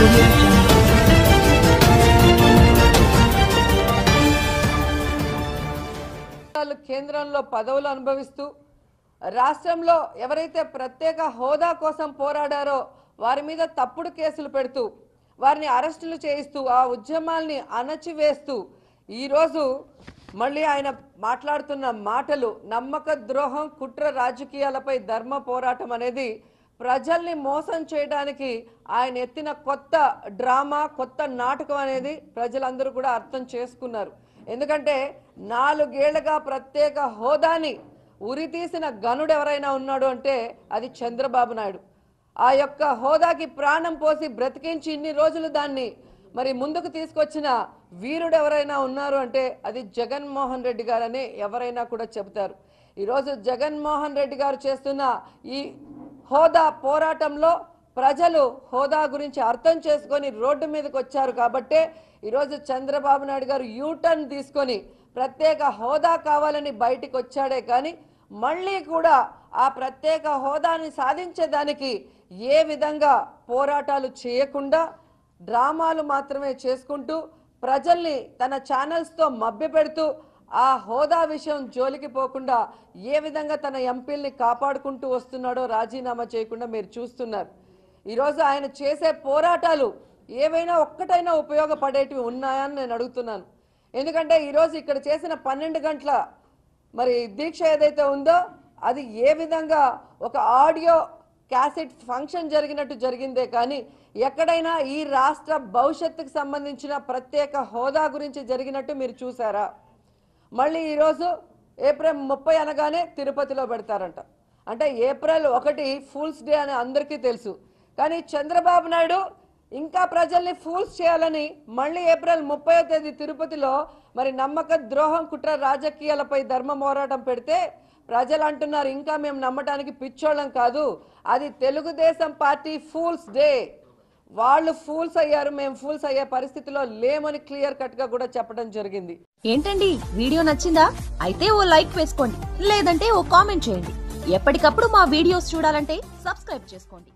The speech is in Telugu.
Audio Jungle. కేంద్రంలో పదవులు అనుభవిస్తూ రాష్ట్రంలో ఎవరైతే ప్రత్యేక హోదా కోసం పోరాడారో వారి మీద తప్పుడు కేసులు పెడుతూ వారిని అరెస్టులు చేయిస్తూ ఆ ఉద్యమాల్ని అణచివేస్తూ ఈరోజు మళ్ళీ ఆయన మాట్లాడుతున్న మాటలు నమ్మక ద్రోహం కుట్ర రాజకీయాలపై ధర్మ పోరాటం అనేది ప్రజల్ని మోసం చేయడానికి ఆయన ఎత్తిన కొత్త డ్రామా కొత్త నాటకం అనేది ప్రజలందరూ కూడా అర్థం చేసుకున్నారు. ఎందుకంటే 4 ఏళ్లుగా ప్రత్యేక హోదాని ఉరితీసిన గనుడు ఎవరైనా ఉన్నాడు అంటే అది చంద్రబాబు నాయుడు. ఆ యొక్క హోదాకి ప్రాణం పోసి బ్రతికించి ఇన్ని రోజులు దాన్ని మరి ముందుకు తీసుకొచ్చిన వీరుడు ఎవరైనా ఉన్నారు అంటే అది జగన్మోహన్ రెడ్డి గారని ఎవరైనా కూడా చెబుతారు. ఈరోజు జగన్మోహన్ రెడ్డి గారు చేస్తున్న ఈ హోదా పోరాటంలో ప్రజలు హోదా గురించి అర్థం చేసుకొని రోడ్డు మీదకి వచ్చారు కాబట్టే ఈరోజు చంద్రబాబు నాయుడు గారు యూటర్న్ తీసుకొని ప్రత్యేక హోదా కావాలని బయటికి వచ్చాడే కానీ మళ్ళీ కూడా ఆ ప్రత్యేక హోదాని సాధించేదానికి ఏ విధంగా పోరాటాలు చేయకుండా డ్రామాలు మాత్రమే చేసుకుంటూ ప్రజల్ని తన ఛానల్స్తో మభ్యపెడుతూ ఆ హోదా విషయం జోలికి పోకుండా ఏ విధంగా తన ఎంపీల్ని కాపాడుకుంటూ వస్తున్నాడో రాజీనామా చేయకుండా మీరు చూస్తున్నారు. ఈరోజు ఆయన చేసే పోరాటాలు ఏవైనా ఒక్కటైనా ఉపయోగపడేటివి ఉన్నాయని నేను అడుగుతున్నాను. ఎందుకంటే ఈరోజు ఇక్కడ చేసిన 12 గంటల మరి దీక్ష ఏదైతే ఉందో అది ఏ విధంగా ఒక ఆడియో క్యాసెట్ ఫంక్షన్ జరిగినట్టు జరిగిందే కానీ ఎక్కడైనా ఈ రాష్ట్ర భవిష్యత్తుకు సంబంధించిన ప్రత్యేక హోదా గురించి జరిగినట్టు మీరు చూసారా? మళ్ళీ ఈరోజు ఏప్రిల్ 30 అనగానే తిరుపతిలో పెడతారంట. అంటే ఏప్రిల్ 1 ఫూల్స్ డే అని అందరికీ తెలుసు. కానీ చంద్రబాబు నాయుడు ఇంకా ప్రజల్ని ఫూల్స్ చేయాలని మళ్ళీ ఏప్రిల్ 30వ తేదీ తిరుపతిలో మరి నమ్మక ద్రోహం కుట్ర రాజకీయాలపై ధర్మ పోరాటం పెడితే ప్రజలు అంటున్నారు ఇంకా మేము నమ్మటానికి పిచ్చోళ్ళం కాదు, అది తెలుగుదేశం పార్టీ ఫూల్స్ డే, వాళ్ళు ఫూల్స్ అయ్యారు, మేము ఫూల్స్ అయ్యే పరిస్థితిలో లేమని క్లియర్ కట్ గా కూడా చెప్పడం జరిగింది. ఏంటండి వీడియో నచ్చిందా? అయితే ఓ లైక్ వేసుకోండి, లేదంటే ఓ కామెంట్ చేయండి. ఎప్పటికప్పుడు మా వీడియోస్ చూడాలంటే సబ్స్క్రైబ్ చేసుకోండి.